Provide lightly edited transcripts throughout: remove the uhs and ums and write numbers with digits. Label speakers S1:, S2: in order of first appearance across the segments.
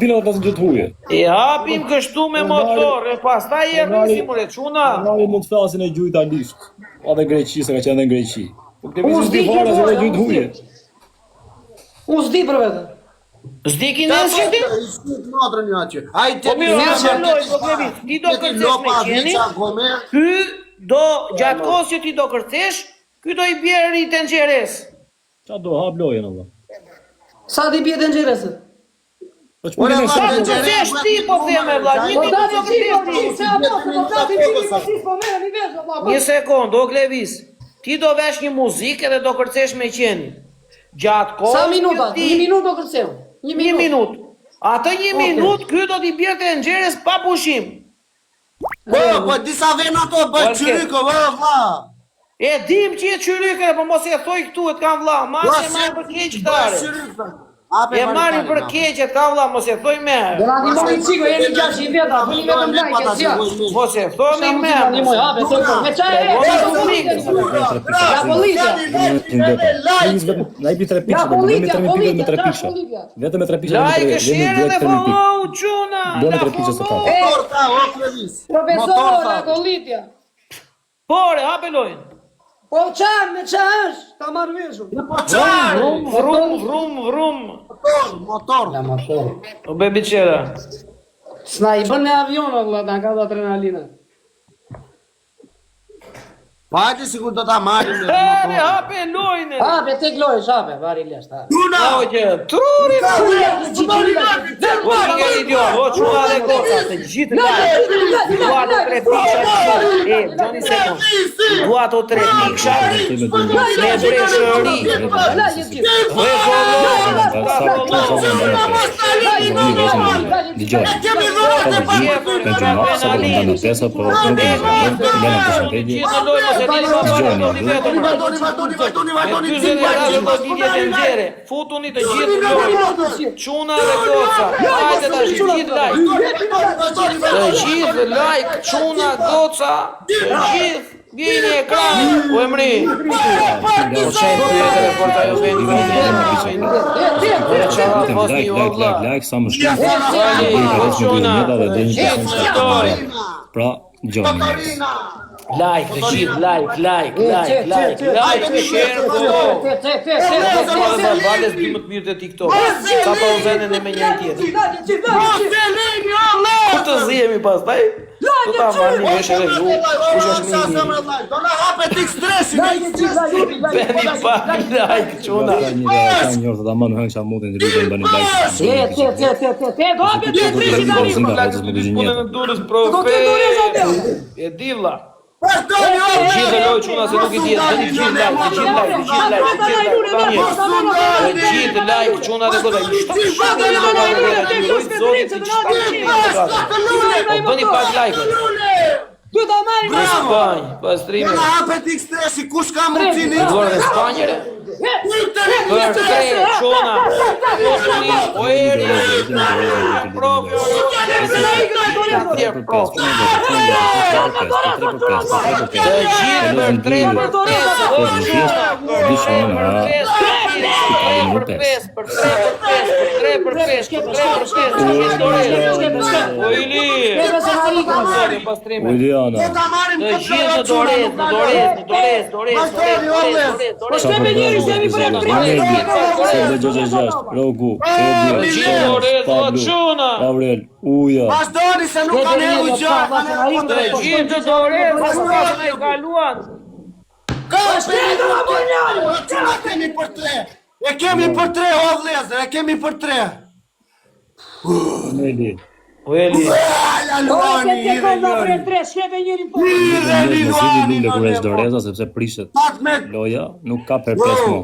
S1: Dina të gjithë huje.
S2: E hapim kështu me motor, e pastaj e rrisim ure çuna.
S1: Nari mund të flasin e gjuhë italisht. Edhe Greqi, se ka qenë në Greqi. Po këtë vizë di fare se edhe gjuhë huje.
S3: Unë s'di për vetë.
S2: S'di ki nësë që ti?
S4: Ai
S2: Po mirë, po klevi, ti do kërcesh me qeni, ky do, gjatë kohës që ti do kërcesh, ky do i bjerë i tenxeres.
S1: Qa do, hap lojën, Allah.
S3: Sa ti bje të nxeresë?
S1: Po që përgjene
S2: Sa do kërcesh ti, po theme, vla, një minutë do kërcesh ti. Një sekund, do klevis, ti do vesh një muzikë edhe do kërcesh me qeni. Gjatë kohës
S3: Sa minuta? Një minutë do kërceu.
S2: Një minutë. Atë një minutë, ky do t'i bjerë të nxeres pa pushim.
S4: Po disa vena ato bëj qyryko, vlla.
S2: E dim që e qyryke, po mos e thoj këtu, e t'kam vlla, marrë për keq këtare. E marrë për keq, e t'kam vlla, mos e thoj me.
S3: Do na dimoni qiko, jeni 600 vjeta, bëni vetëm like, zja.
S2: Mos e thoj me me.
S3: Me qa e la policia.
S1: Na i pi 3 pisha, do me 3 pisha. Vetëm me 3 pisha.
S2: Like, share dhe follow, quna.
S1: Bone 3 pisha se ka.
S3: Profesora, kolitja.
S2: Pore, hape lojnë.
S3: Po qanë, me qa është, ta marrë veshur.
S2: Vrum.
S4: Motor.
S2: O bebi qera.
S3: S'na i bën në avion, vëlla, ta ka dhe adrenalina.
S4: Pa hajde sigur do ta marrim.
S2: Ere, hape lojnë.
S3: Hape, tek lojë, hape, vari lesht, hape.
S2: Truri. O një idiot, o quna dhe goca, të gjithë dua të 3 pisha. E, gjoni sekund. Dua të 3 pisha. Me breshëri. Futuni të gjithë lojë. Quna dhe goca. Hajde të gjithë like. Të gjithë like. Quna, goca. Të gjithë. Vjeni ekran. U emri. Po qenë pyete dhe porta jo vendi.
S1: Like, sa më shumë. Pra, gjoni.
S2: Like, të gjithë, like, share, follow. Vales bimë të mirë të TikTok. Ka pa u zene në me njëri tjetër. Ku të zihemi pas, taj? Tu ta marrë një veshë dhe ju. Kush është një një.
S4: Do na hapet X-Stresin.
S2: Beni pa like, quna.
S1: Ka një orë të ta manë hëngë që a mundin të rrugën bëni like.
S3: Do hapet X-Stresin, tani.
S2: Punën në durës, profe. E divla. Gjithë lojë quna se nuk i tjetë, dhe një gjithë like, gjithë like, quna dhe kodaj, bëni pak like, Spanjë, pas streamer.
S4: Do na hapet X-Stresi, kush ka mundësinë?
S2: Duar dhe Spanjëre. Për tre, quna, posuni, oeri, proprio, të gjithë për 3 për 5
S1: Aurel, uja.
S4: Vazhdoni se nuk kanë nevojë gjatë.
S2: Të gjithë të dorez, nuk ka me kaluan.
S4: Ka shtetër apo njëri? Çfarë kemi për 3? E kemi për 3 o vëllezër, e kemi për 3.
S1: Meli.
S2: Ueli.
S1: Sepse prishet loja, nuk ka për 5 mo.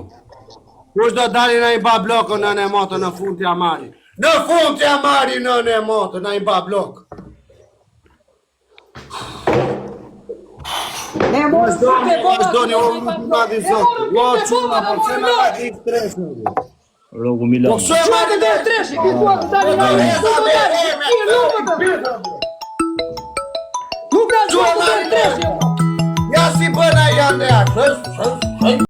S4: Kush do dali në i ba blokë në në moto në fund të amari? Në fund të amari në në moto në i ba blokë. Vazhdoni o në të zotë. O quna, por që në ka gjithë stresë.
S1: Rogu Milano.
S3: Qëtë dhe treshi, këtë të tani në nuk ka qëtë dhe treshi.
S4: Ja si bëna janë e atë.